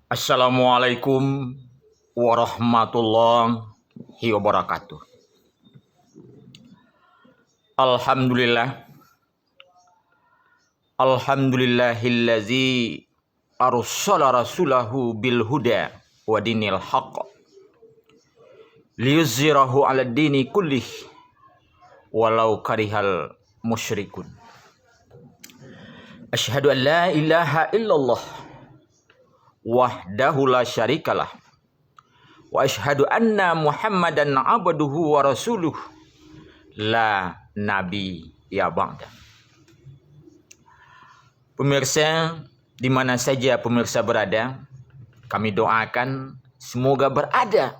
Assalamualaikum warahmatullahi wabarakatuh. Alhamdulillah. Alhamdulillahillazi arsala rasulahu bil huda wa dinil haqq liyuzhirahu 'ala dini kullih walau karihal musyrikun. Asyhadu an la ilaha illallah wahdahu la syarikalah wa asyhadu anna Muhammadan abduhu wa rasuluh la nabi ya ba'da. Pemirsa, di mana saja pemirsa berada, kami doakan semoga berada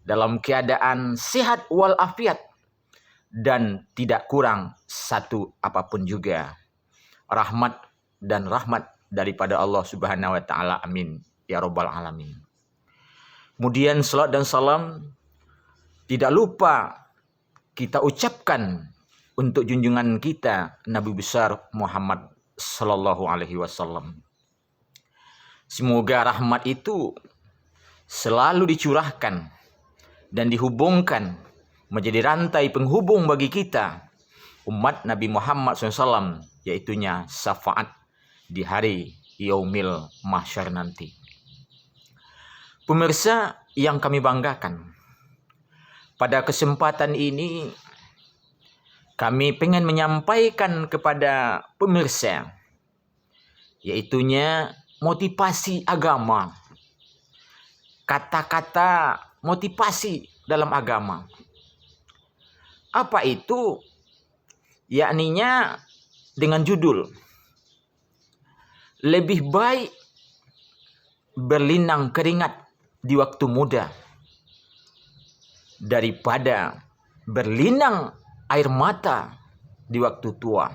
dalam keadaan sehat walafiat dan tidak kurang satu apapun juga. Rahmat daripada Allah Subhanahu wa taala. Amin ya rabbal alamin. Kemudian salat dan salam tidak lupa kita ucapkan untuk junjungan kita Nabi besar Muhammad sallallahu alaihi wasallam. Semoga rahmat itu selalu dicurahkan dan dihubungkan menjadi rantai penghubung bagi kita umat Nabi Muhammad SAW, yaitunya syafaat di hari yaumil mahsyar nanti. Pemirsa yang kami banggakan, pada kesempatan ini kami pengen menyampaikan kepada pemirsa, yaitunya motivasi agama. Kata-kata motivasi dalam agama. Apa itu? Yakninya dengan judul lebih baik berlinang keringat di waktu muda daripada berlinang air mata di waktu tua.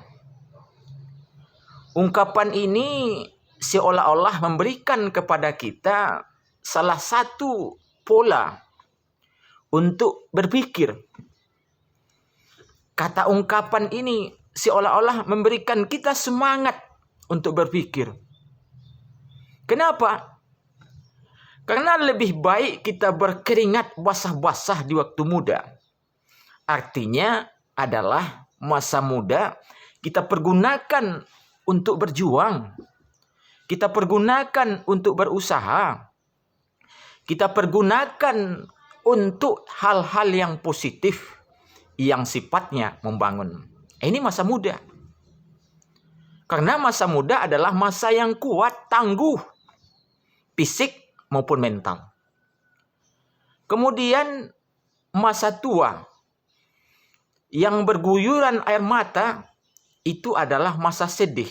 Ungkapan ini seolah-olah memberikan kepada kita salah satu pola untuk berpikir. Kata ungkapan ini seolah-olah memberikan kita semangat untuk berpikir. Kenapa? Karena lebih baik kita berkeringat basah-basah di waktu muda. Artinya adalah masa muda kita pergunakan untuk berjuang. Kita pergunakan untuk berusaha. Kita pergunakan untuk hal-hal yang positif yang sifatnya membangun. Ini masa muda. Karena masa muda adalah masa yang kuat, tangguh, fisik maupun mental. Kemudian masa tua yang berguyuran air mata itu adalah masa sedih.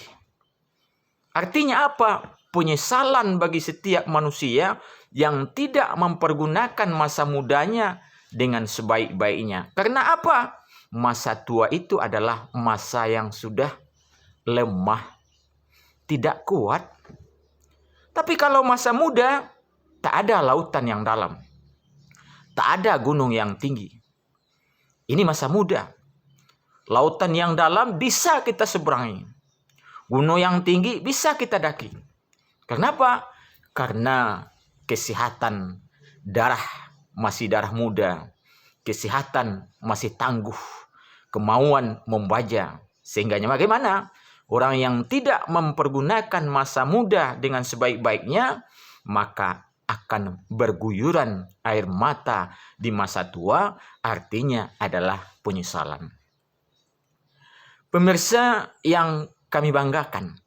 Artinya apa? Penyesalan bagi setiap manusia yang tidak mempergunakan masa mudanya dengan sebaik-baiknya. Karena apa? Masa tua itu adalah masa yang sudah lemah, tidak kuat. Tapi kalau masa muda, tak ada lautan yang dalam. Tak ada gunung yang tinggi. Ini masa muda. Lautan yang dalam bisa kita seberangi. Gunung yang tinggi bisa kita daki. Kenapa? Karena kesehatan darah masih darah muda. Kesehatan masih tangguh. Kemauan membaca. Sehingga bagaimana? Orang yang tidak mempergunakan masa muda dengan sebaik-baiknya, maka akan berguyuran air mata di masa tua, artinya adalah penyesalan. Pemirsa yang kami banggakan,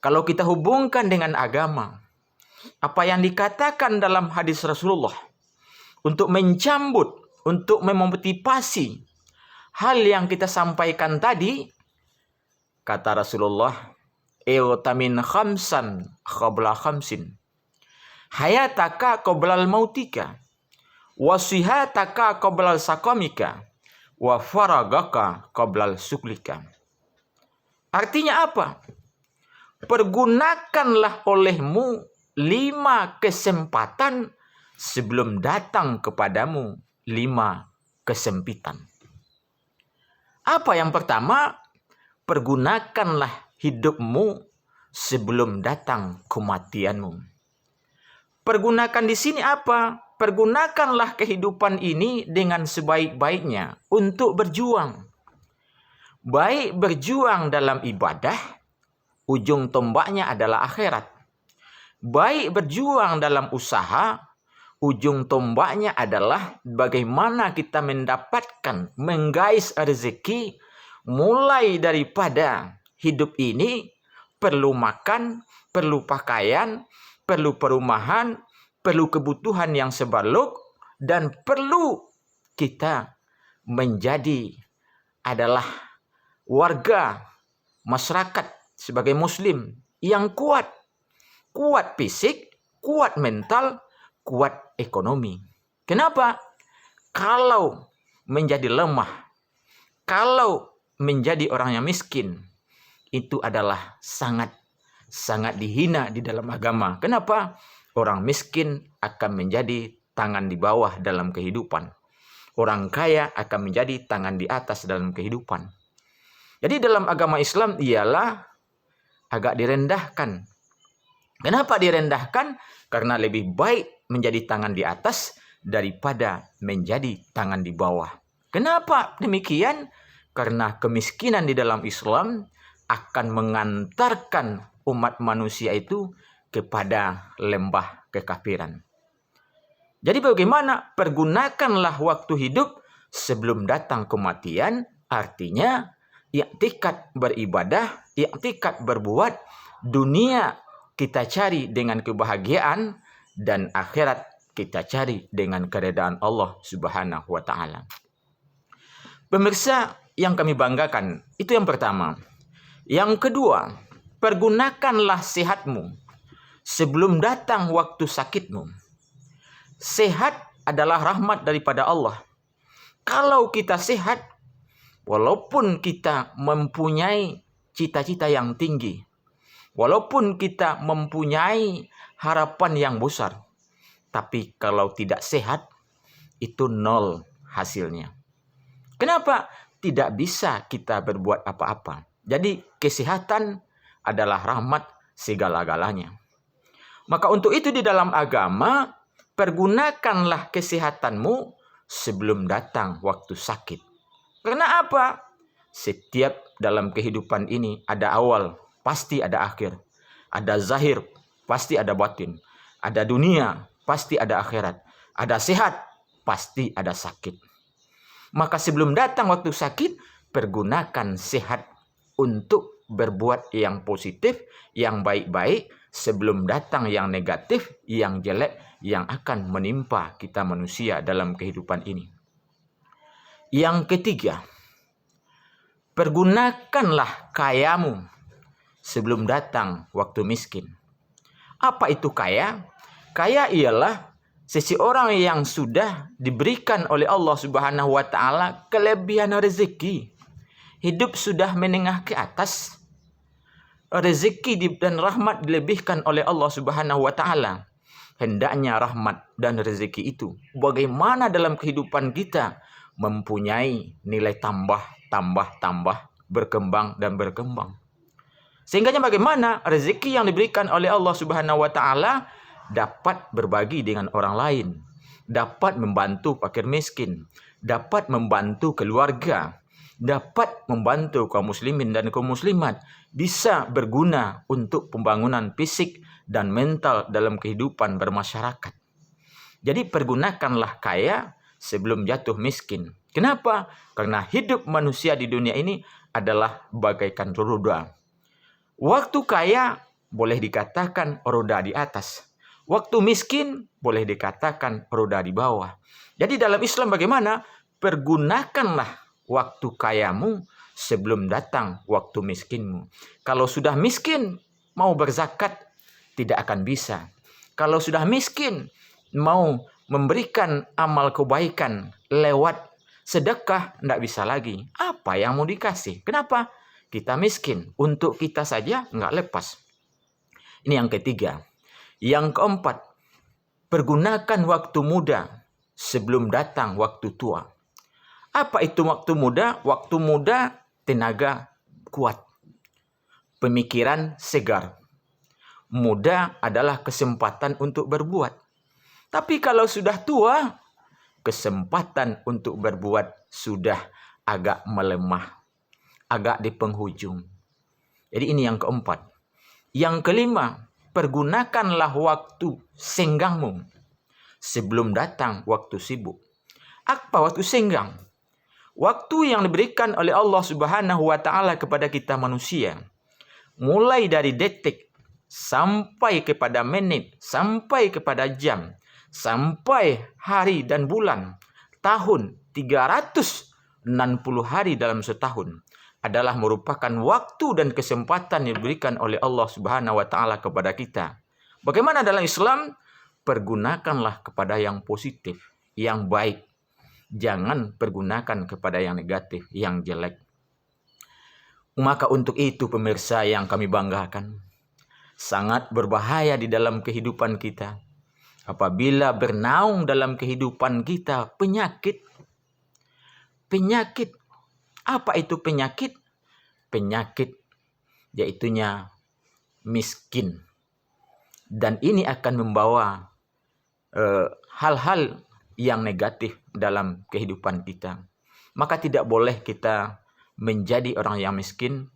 kalau kita hubungkan dengan agama, apa yang dikatakan dalam hadis Rasulullah untuk mencambut, untuk memotivasi hal yang kita sampaikan tadi, kata Rasulullah, "Eutamin khamsan qabla khamsin. Hayataka qoblal mautika. Wasihataka qoblal sakomika. Wa faragaka qoblal suklika." Artinya apa? Pergunakanlah olehmu 5 kesempatan sebelum datang kepadamu 5 kesempitan. Apa yang pertama? Pergunakanlah hidupmu sebelum datang kematianmu. Pergunakan di sini apa? Pergunakanlah kehidupan ini dengan sebaik-baiknya untuk berjuang. Baik berjuang dalam ibadah, ujung tombaknya adalah akhirat. Baik berjuang dalam usaha, ujung tombaknya adalah bagaimana kita mendapatkan, menggais rezeki, mulai daripada hidup ini perlu makan, perlu pakaian, perlu perumahan, perlu kebutuhan yang sebalok, dan perlu kita menjadi adalah warga masyarakat sebagai muslim yang kuat. Kuat fisik, kuat mental, kuat ekonomi. Kenapa? Kalau menjadi lemah, kalau menjadi orang yang miskin, itu adalah sangat dihina di dalam agama. Kenapa? Orang miskin akan menjadi tangan di bawah dalam kehidupan. Orang kaya akan menjadi tangan di atas dalam kehidupan. Jadi dalam agama Islam ialah agak direndahkan. Kenapa direndahkan? Karena lebih baik menjadi tangan di atas daripada menjadi tangan di bawah. Kenapa demikian? Karena kemiskinan di dalam Islam akan mengantarkan umat manusia itu kepada lembah kekafiran. Jadi bagaimana? Pergunakanlah waktu hidup sebelum datang kematian, artinya i'tikad beribadah, i'tikad berbuat, dunia kita cari dengan kebahagiaan, dan akhirat kita cari dengan keredaan Allah Subhanahu wa Ta'ala. Pemirsa yang kami banggakan, itu yang pertama. Yang kedua, pergunakanlah sehatmu sebelum datang waktu sakitmu. Sehat adalah rahmat daripada Allah. Kalau kita sehat, walaupun kita mempunyai cita-cita yang tinggi, walaupun kita mempunyai harapan yang besar, tapi kalau tidak sehat, itu nol hasilnya. Kenapa? Tidak bisa kita berbuat apa-apa. Jadi kesehatan adalah rahmat segala-galanya. Maka untuk itu di dalam agama, pergunakanlah kesehatanmu sebelum datang waktu sakit. Karena apa? Setiap dalam kehidupan ini ada awal, pasti ada akhir. Ada zahir, pasti ada batin. Ada dunia, pasti ada akhirat. Ada sehat, pasti ada sakit. Maka sebelum datang waktu sakit, pergunakan sehat untuk berbuat yang positif, yang baik-baik, sebelum datang yang negatif, yang jelek, yang akan menimpa kita manusia dalam kehidupan ini. Yang ketiga, pergunakanlah kayamu sebelum datang waktu miskin. Apa itu kaya? Kaya ialah seseorang yang sudah diberikan oleh Allah Subhanahu wa Ta'ala kelebihan rezeki. Hidup sudah menengah ke atas. Rezeki dan rahmat dilebihkan oleh Allah Subhanahu wa Ta'ala. Hendaknya rahmat dan rezeki itu bagaimana dalam kehidupan kita mempunyai nilai tambah, berkembang dan berkembang. Sehingganya bagaimana rezeki yang diberikan oleh Allah Subhanahu wa Ta'ala dapat berbagi dengan orang lain, dapat membantu fakir miskin, dapat membantu keluarga, dapat membantu kaum muslimin dan kaum muslimat, bisa berguna untuk pembangunan fisik dan mental dalam kehidupan bermasyarakat. Jadi pergunakanlah kaya sebelum jatuh miskin. Kenapa? Karena hidup manusia di dunia ini adalah bagaikan roda. Waktu kaya boleh dikatakan roda di atas. Waktu miskin boleh dikatakan roda di bawah. Jadi dalam Islam bagaimana? Pergunakanlah waktu kayamu sebelum datang waktu miskinmu. Kalau sudah miskin, mau berzakat tidak akan bisa. Kalau sudah miskin, mau memberikan amal kebaikan lewat sedekah, tidak bisa lagi. Apa yang mau dikasih? Kenapa? Kita miskin. Untuk kita saja nggak lepas. Ini yang ketiga. Yang keempat, pergunakan waktu muda sebelum datang waktu tua. Apa itu waktu muda? Waktu muda, tenaga kuat, pemikiran segar. Muda adalah kesempatan untuk berbuat. Tapi kalau sudah tua, kesempatan untuk berbuat sudah agak melemah, agak di penghujung. Jadi ini yang keempat. Yang kelima, pergunakanlah waktu senggangmu sebelum datang waktu sibuk. Apa waktu senggang? Waktu yang diberikan oleh Allah Subhanahu wa taala kepada kita manusia. Mulai dari detik sampai kepada menit, sampai kepada jam, sampai hari dan bulan, tahun, 360 hari dalam setahun adalah merupakan waktu dan kesempatan yang diberikan oleh Allah Subhanahu wa taala kepada kita. Bagaimana dalam Islam? Pergunakanlah kepada yang positif, yang baik. Jangan pergunakan kepada yang negatif, yang jelek. Maka untuk itu pemirsa yang kami banggakan, sangat berbahaya di dalam kehidupan kita apabila bernaung dalam kehidupan kita penyakit. Penyakit. Apa itu penyakit? Penyakit yaitunya miskin. Dan ini akan membawa hal-hal yang negatif dalam kehidupan kita. Maka tidak boleh kita menjadi orang yang miskin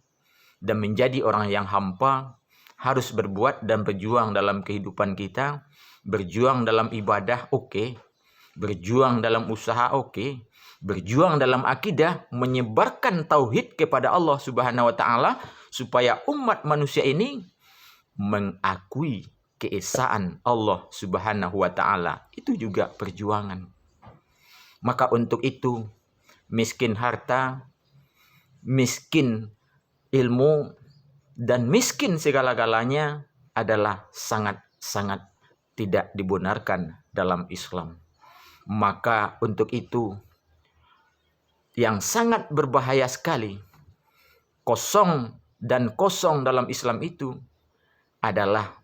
dan menjadi orang yang hampa. Harus berbuat dan berjuang dalam kehidupan kita. Berjuang dalam ibadah, oke. Berjuang dalam usaha, oke. Berjuang dalam akidah, menyebarkan tauhid kepada Allah Subhanahu wa taala supaya umat manusia ini mengakui keesaan Allah Subhanahu wa taala. Itu juga perjuangan. Maka untuk itu, miskin harta, miskin ilmu, dan miskin segala-galanya adalah sangat-sangat tidak dibenarkan dalam Islam. Maka untuk itu, yang sangat berbahaya sekali, kosong dalam Islam itu adalah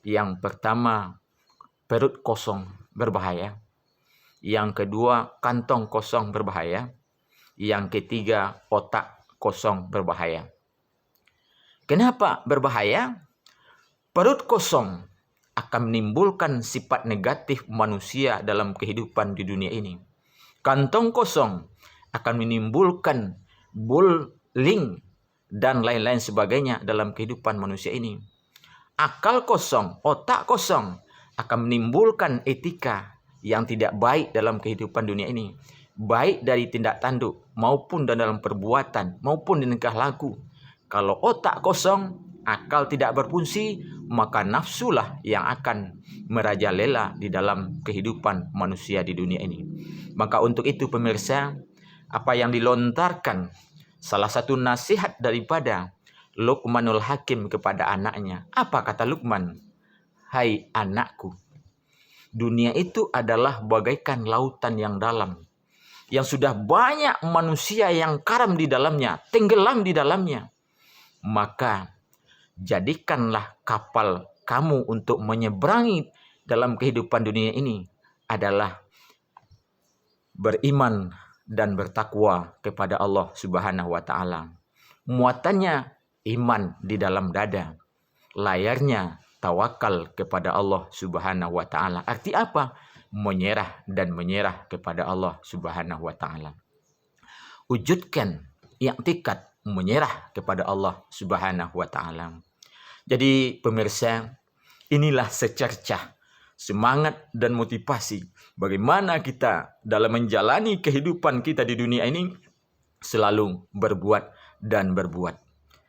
yang pertama, perut kosong berbahaya. Yang kedua, kantong kosong berbahaya. Yang ketiga, otak kosong berbahaya. Kenapa berbahaya? Perut kosong akan menimbulkan sifat negatif manusia dalam kehidupan di dunia ini. Kantong kosong akan menimbulkan bullying dan lain-lain sebagainya dalam kehidupan manusia ini. Akal kosong, otak kosong akan menimbulkan etika yang tidak baik dalam kehidupan dunia ini. Baik dari tindak tanduk maupun dalam perbuatan maupun di tingkah laku. Kalau otak kosong, akal tidak berfungsi, maka nafsulah yang akan merajalela di dalam kehidupan manusia di dunia ini. Maka untuk itu pemirsa, apa yang dilontarkan salah satu nasihat daripada Luqmanul Hakim kepada anaknya. Apa kata Luqman? Hai anakku, dunia itu adalah bagaikan lautan yang dalam, yang sudah banyak manusia yang karam di dalamnya, tenggelam di dalamnya. Maka jadikanlah kapal kamu untuk menyeberangi dalam kehidupan dunia ini adalah beriman dan bertakwa kepada Allah Subhanahu wa taala. Muatannya iman di dalam dada. Layarnya tawakal kepada Allah Subhanahu wa taala. Arti apa? Menyerah dan menyerah kepada Allah Subhanahu wa taala. Wujudkan i'tikad menyerah kepada Allah Subhanahu wa taala. Jadi pemirsa, inilah secercah semangat dan motivasi bagaimana kita dalam menjalani kehidupan kita di dunia ini selalu berbuat dan berbuat.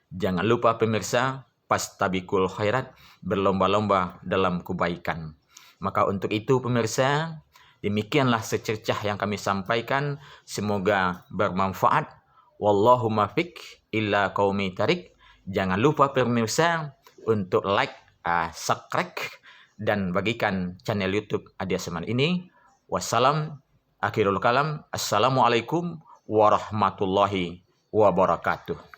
Jangan lupa pemirsa, fastabiqul khairat, berlomba-lomba dalam kebaikan. Maka untuk itu pemirsa, demikianlah secercah yang kami sampaikan. Semoga bermanfaat. Wallahu muwaffiq illa qaumi tarik. Jangan lupa pemirsa untuk like, subscribe, dan bagikan channel YouTube Adiaseman ini. Wassalam, akhirul kalam. Assalamualaikum warahmatullahi wabarakatuh.